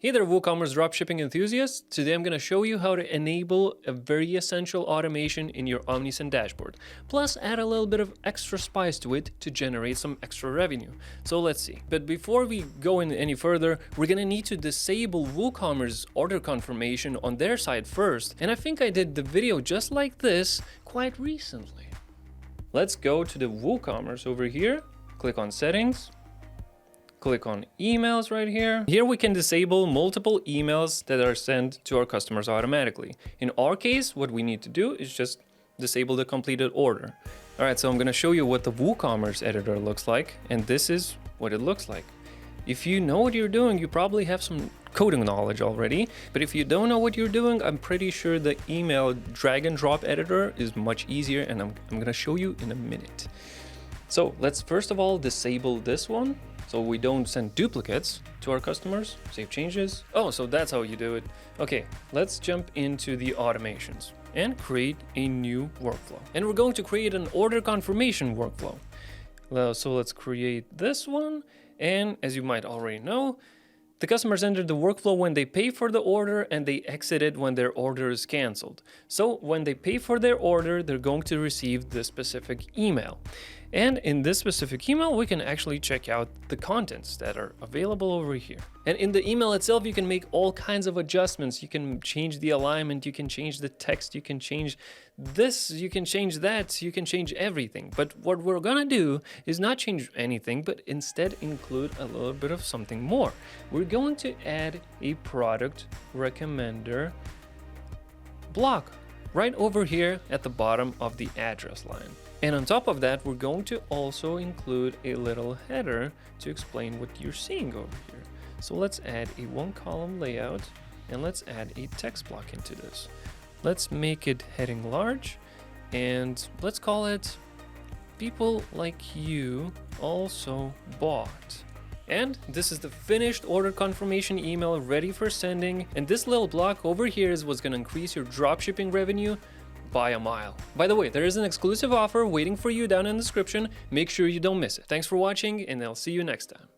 Hey there, WooCommerce dropshipping enthusiasts. Today I'm going to show you how to enable a very essential automation in your Omnisend dashboard, plus add a little bit of extra spice to it to generate some extra revenue. So let's see. But before we go in any further, we're going to need to disable WooCommerce order confirmation on their side first, and I think I did the video just like this quite recently. Let's go to the WooCommerce over here, click on settings. Click on emails right here. Here we can disable multiple emails that are sent to our customers automatically. In our case, what we need to do is just disable the completed order. All right, so I'm gonna show you what the WooCommerce editor looks like, and this is what it looks like. If you know what you're doing, you probably have some coding knowledge already, but if you don't know what you're doing, I'm pretty sure the email drag and drop editor is much easier, and I'm gonna show you in a minute. So let's first of all disable this one, so we don't send duplicates to our customers. Save changes. Oh, so that's how you do it. Okay, let's jump into the automations and create a new workflow. And we're going to create an order confirmation workflow. So let's create this one. And as you might already know, the customers enter the workflow when they pay for the order and they exit it when their order is canceled. So when they pay for their order, they're going to receive this specific email. And in this specific email, we can actually check out the contents that are available over here. And in the email itself, you can make all kinds of adjustments. You can change the alignment, you can change the text, you can change this, you can change that, you can change everything. But what we're gonna do is not change anything, but instead include a little bit of something more. We're going to add a product recommender block right over here at the bottom of the address line. And on top of that, we're going to also include a little header to explain what you're seeing over here. So let's add a one column layout and let's add a text block into this. Let's make it heading large and let's call it "People Like You Also Bought." And this is the finished order confirmation email ready for sending. And this little block over here is what's going to increase your dropshipping revenue by a mile. By the way, there is an exclusive offer waiting for you down in the description. Make sure you don't miss it. Thanks for watching, and I'll see you next time.